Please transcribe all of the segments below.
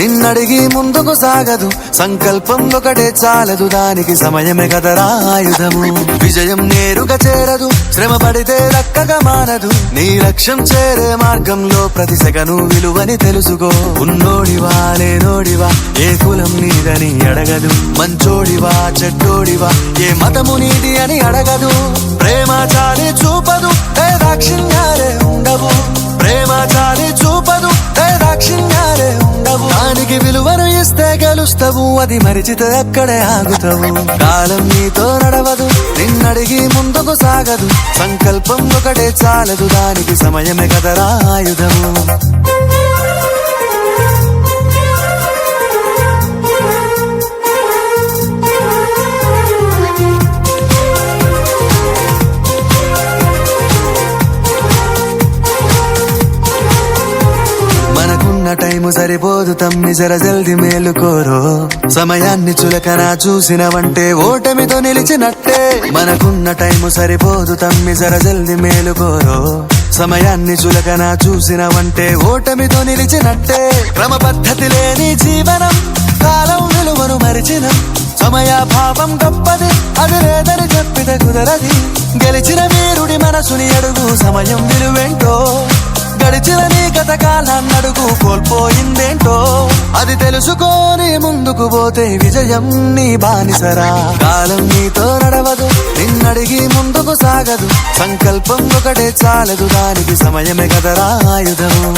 నిన్నడిగి ముందుకు సాగదు, సంకల్పం ఒకటే చాలదు, దానికి సమయమే కదరా ఆయుధము. విజయం నేరుగా చేరదు, శ్రమ పడితే దక్కగా మానదు, నీ లక్ష్యం చేరే మార్గంలో ప్రతి సెకను విలువని తెలుసుకో. ఉన్నోడివా లేనోడివా ఏ కులం నీదని అడగదు, మంచోడివా చెడ్డోడివా ఏ మతము నీది అని అడగదు. ప్రేమ చాలి చూపదు, దాక్షిణ్యాలే ఉండవు, ప్రేమ చాలి చూపదు, దాక్షిణ్యాలే ఉండవు. దానికి విలువను ఇస్తే గెలుస్తావు, అది మరిచితే అక్కడే ఆగుతావు. కాలం నీతో నడవదు, నిన్నడిగి ముందుకు సాగదు, సంకల్పం ఒకటే చాలదు, దానికి సమయమే కదరా ఆయుధము. టైము సరిపోదు తమ్మి, జర జల్ది మేలుకోరో. సమయాన్ని చులకన చూసినవంటే ఓటమితో నిలిచినట్టే. మనకున్న టైము సరిపోదు తమ్మి, జర జల్ది మేలుకోరో. సమయాన్ని చులకన చూసినవంటే ఓటమితో నిలిచినట్టే. క్రమ పద్ధతి లేని జీవనం, కాలం విలువను మరిచిన సమయాభావం గొప్పది, అది లేదని చెప్పితే కుదరది. గెలిచిన వీరుడి మనసుని అడుగు, సమయం విలువేంటో. గడిచిన నీ గత కాలాన్నడుగు, కోల్పోయిందేంటో అది తెలుసుకొని ముందుకు పోతే విజయం నీ బానిసరా. కాలం నీతో నడవదు, నిన్నడిగి ముందుకు సాగదు, సంకల్పం ఒకటే చాలదు, దానికి సమయమే కదరా ఆయుధము.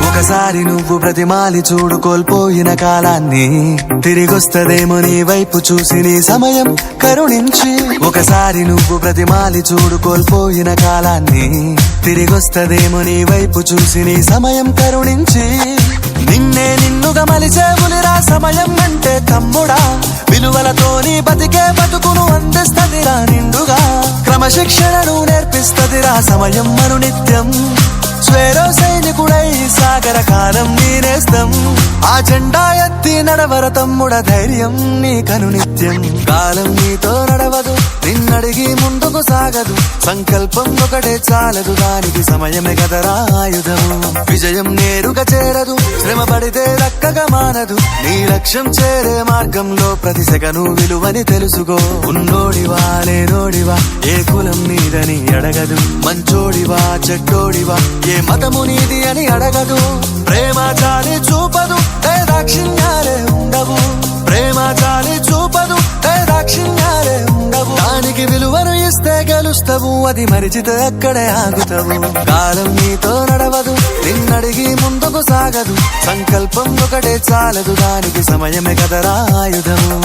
ఒకసారి నువ్వు ప్రతిమాలి చూడు కోల్పోయిన కాలాన్ని, తిరిగొస్తదేమో నీ వైపు చూసి నీ సమయం కరుణించి. ఒకసారి నువ్వు ప్రతిమాలి చూడు కోల్పోయిన కాలాన్ని, తిరిగొస్తదేమో నీ వైపు చూసి నీ సమయం కరుణించి. నిన్నే నిన్నుగా మలిచేవులిరా సమయం అంటే తమ్ముడా, విలువలతోని బతికే బతుకును అందిస్తదిరా నిండుగా. క్రమశిక్షణను నేర్పిస్తదిరా సమయం మను నిత్యం. స్వేరో సైనికుడై సాగర కాలం నీనేస్తం, ఆ జెండా ఎత్తి నడవర తమ్ముడ ధైర్యం నీ కను నిత్యం. కాలం నీతో నడవదు, నిన్నడిగి ముందుకు సాగదు, సంకల్పం ఒకటే చాలదు, దానికి సమయమే కదరా ఆయుధము. విజయం నేరుగా చేరదు, శ్రమ పడితే దక్కగా మానదు, నీ లక్ష్యం చేరే మార్గంలో ప్రతి సెకను విలువని తెలుసుకో. ఉన్నోడివా లేనోడివా ఏ కులం నీదని అడగదు, మంచోడివా చెడ్డోడివా ఏ మతము నీది అని అడగదు. ప్రేమ చాలి చూపదు, దాక్షిణ్యాలే ఉండవు, ప్రేమ చాలి చూపదు, దాక్షిణ్యాలే ఉండవు. దానికి విలువను ఇస్తే గెలుస్తావు, అది మరిచితే అక్కడే ఆగుతావు. కాలం నీతో నడవదు, నిన్నడిగి ముందుకు సాగదు, సంకల్పం ఒకటే చాలదు, దానికి సమయమే కదరా ఆయుధము.